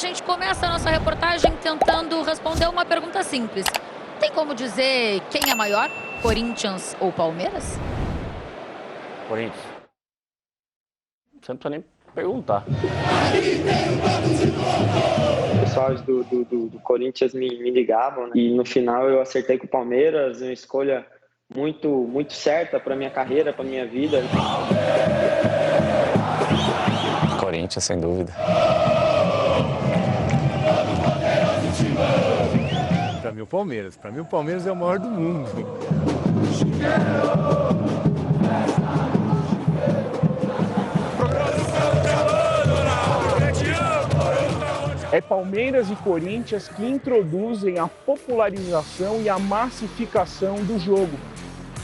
gente começa a nossa reportagem tentando responder uma pergunta simples. Tem como dizer quem é maior, Corinthians ou Palmeiras? Corinthians. Você não precisa nem perguntar. Os pessoal do Corinthians me ligavam, né? E no final eu acertei com o Palmeiras, uma escolha muito certa para minha carreira, para minha vida. Corinthians, sem dúvida. Para mim, o Palmeiras. Para mim, o Palmeiras é o maior do mundo. É Palmeiras e Corinthians que introduzem a popularização e a massificação do jogo.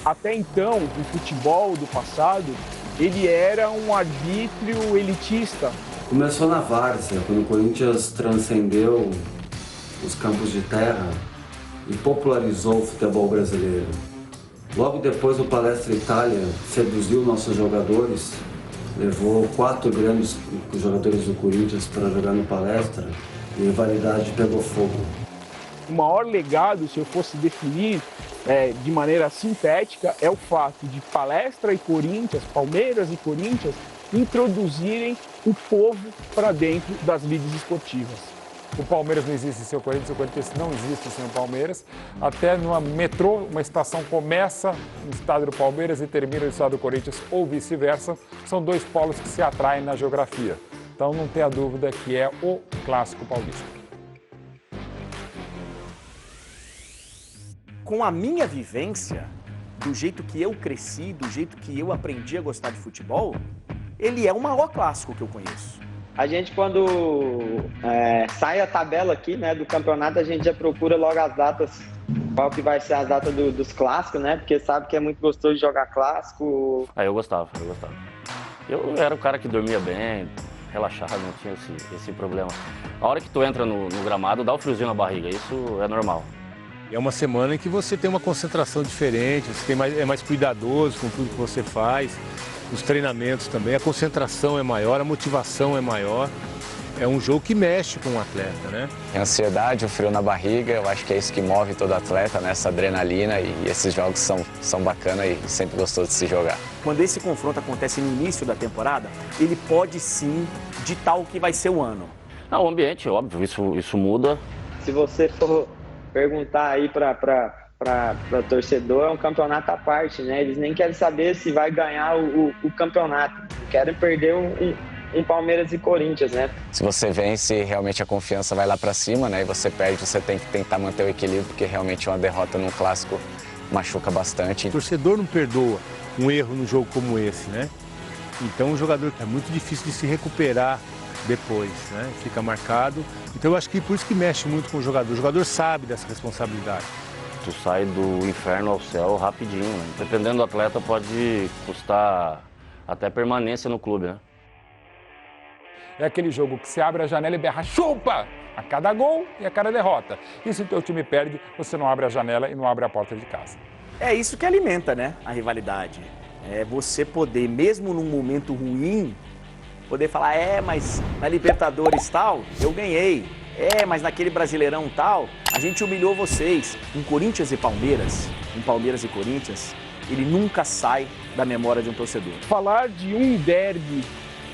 Até então, o futebol do passado, ele era um arbítrio elitista. Começou na várzea, quando o Corinthians transcendeu os campos de terra e popularizou o futebol brasileiro. Logo depois, o Palestra Itália seduziu nossos jogadores, levou 4 grandes jogadores do Corinthians para jogar no Palestra e a rivalidade pegou fogo. O maior legado, se eu fosse definir de maneira sintética, é o fato de Palestra e Corinthians, Palmeiras e Corinthians, introduzirem o povo para dentro das ligas esportivas. O Palmeiras não existe sem o Corinthians não existe sem o Palmeiras. Até numa metrô, uma estação começa no estado do Palmeiras e termina no estado do Corinthians, ou vice-versa. São dois polos que se atraem na geografia. Então não tenha dúvida que é o clássico paulista. Com a minha vivência, do jeito que eu cresci, do jeito que eu aprendi a gostar de futebol, ele é o maior clássico que eu conheço. A gente, quando sai a tabela aqui, né, do campeonato, a gente já procura logo as datas, qual que vai ser a data dos clássicos, né? Porque sabe que é muito gostoso de jogar clássico. Eu gostava. Eu era o cara que dormia bem, relaxado, não tinha esse problema. A hora que tu entra no gramado, dá o friozinho na barriga, isso é normal. É uma semana em que você tem uma concentração diferente, você é mais cuidadoso com tudo que você faz, os treinamentos também, a concentração é maior, a motivação é maior. É um jogo que mexe com o atleta, né? A ansiedade, o frio na barriga, eu acho que é isso que move todo atleta, né? Essa adrenalina, e esses jogos são bacanas e sempre gostoso de se jogar. Quando esse confronto acontece no início da temporada, ele pode sim ditar o que vai ser o ano. Não, o ambiente, óbvio, isso muda. Se você for perguntar aí para torcedor, é um campeonato à parte, né? Eles nem querem saber se vai ganhar o campeonato, querem perder um Palmeiras e Corinthians, né? Se você vence, realmente a confiança vai lá para cima, né? E você perde, você tem que tentar manter o equilíbrio, porque realmente uma derrota num clássico machuca bastante. O torcedor não perdoa um erro num jogo como esse, né? Então o jogador é muito difícil de se recuperar depois, né? Fica marcado. Então eu acho que por isso que mexe muito com o jogador sabe dessa responsabilidade. Tu sai do inferno ao céu rapidinho, né? Dependendo do atleta, pode custar até permanência no clube, né? É aquele jogo que você abre a janela e berra chupa a cada gol e a cada derrota. E se o teu time perde, você não abre a janela e não abre a porta de casa. É isso que alimenta, né, a rivalidade. É você poder, mesmo num momento ruim, poder falar, mas na Libertadores tal, eu ganhei. Mas naquele Brasileirão tal, a gente humilhou vocês. Um Corinthians e Palmeiras, um Palmeiras e Corinthians, ele nunca sai da memória de um torcedor. Falar de um derby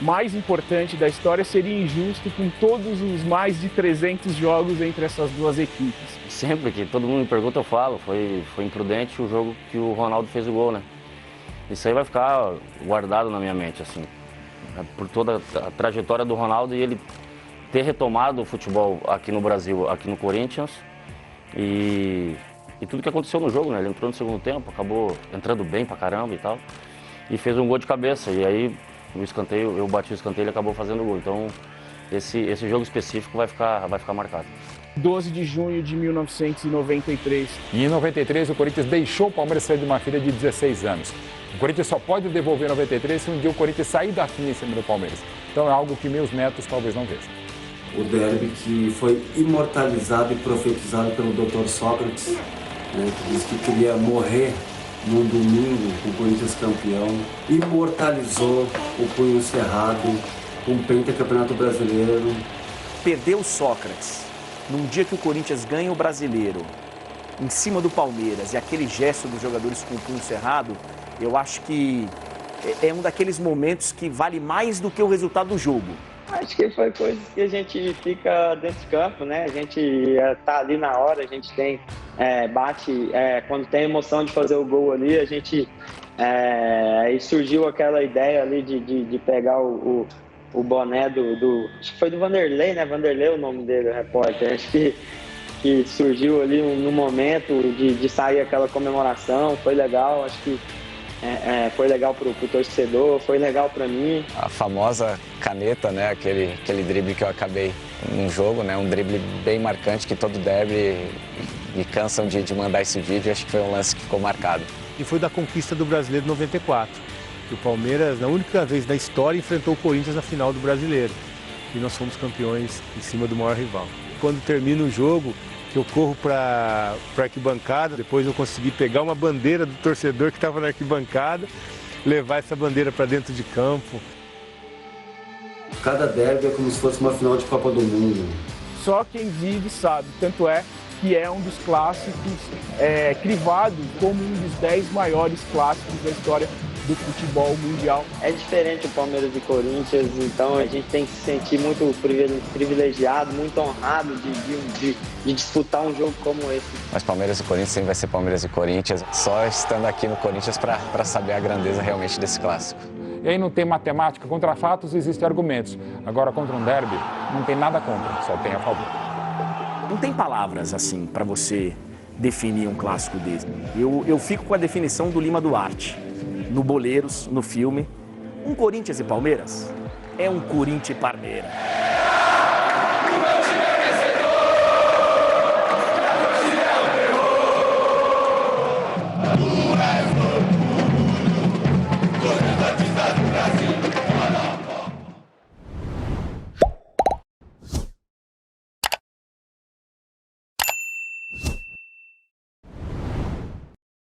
mais importante da história seria injusto com todos os mais de 300 jogos entre essas duas equipes. Sempre que todo mundo me pergunta, eu falo, foi imprudente o jogo que o Ronaldo fez o gol, né? Isso aí vai ficar guardado na minha mente, assim, por toda a trajetória do Ronaldo e ele ter retomado o futebol aqui no Brasil, aqui no Corinthians e tudo que aconteceu no jogo, né? Ele entrou no segundo tempo, acabou entrando bem pra caramba e tal, e fez um gol de cabeça, e aí no escanteio, eu bati o escanteio e ele acabou fazendo o gol. Então, esse jogo específico vai ficar marcado. 12 de junho de 1993. E em 93, o Corinthians deixou o Palmeiras sair de uma fila de 16 anos. O Corinthians só pode devolver 93 se um dia o Corinthians sair da fila em cima do Palmeiras. Então, é algo que meus netos talvez não vejam. O derby que foi imortalizado e profetizado pelo Dr. Sócrates, né, que disse que queria morrer num domingo com o Corinthians campeão, imortalizou o punho cerrado, com o pentacampeonato brasileiro, perder o Sócrates num dia que o Corinthians ganha o Brasileiro em cima do Palmeiras e aquele gesto dos jogadores com o punho cerrado, eu acho que é um daqueles momentos que vale mais do que o resultado do jogo. Acho que foi coisa que a gente fica dentro de campo, né? A gente tá ali na hora, a gente tem, bate, quando tem emoção de fazer o gol ali, a gente, aí surgiu aquela ideia ali de pegar o boné acho que foi do Vanderlei, né? Vanderlei é o nome dele, o repórter. Acho que surgiu ali no momento de sair aquela comemoração, foi legal, acho que foi legal pro torcedor, foi legal para mim. A famosa caneta, né? Aquele drible que eu acabei num jogo, né? Um drible bem marcante que todo derby me cansam de mandar esse vídeo, acho que foi um lance que ficou marcado. E foi da conquista do Brasileiro de 94. Que o Palmeiras, na única vez da história, enfrentou o Corinthians na final do Brasileiro. E nós fomos campeões em cima do maior rival. Quando termina o jogo, que eu corro para a arquibancada, depois eu consegui pegar uma bandeira do torcedor que estava na arquibancada, levar essa bandeira para dentro de campo. Cada derby é como se fosse uma final de Copa do Mundo. Só quem vive sabe, tanto é que é um dos clássicos crivado como um dos 10 maiores clássicos da história do futebol mundial. É diferente o Palmeiras e Corinthians, então a gente tem que se sentir muito privilegiado, muito honrado de disputar um jogo como esse. Mas Palmeiras e Corinthians sempre vai ser Palmeiras e Corinthians, só estando aqui no Corinthians para saber a grandeza realmente desse clássico. E aí não tem matemática, contra fatos existem argumentos. Agora contra um derby não tem nada contra, só tem a favor. Não tem palavras assim para você definir um clássico desse. Eu fico com a definição do Lima Duarte, no Boleiros, no filme. Um Corinthians e Palmeiras é um Corinthians e Palmeiras.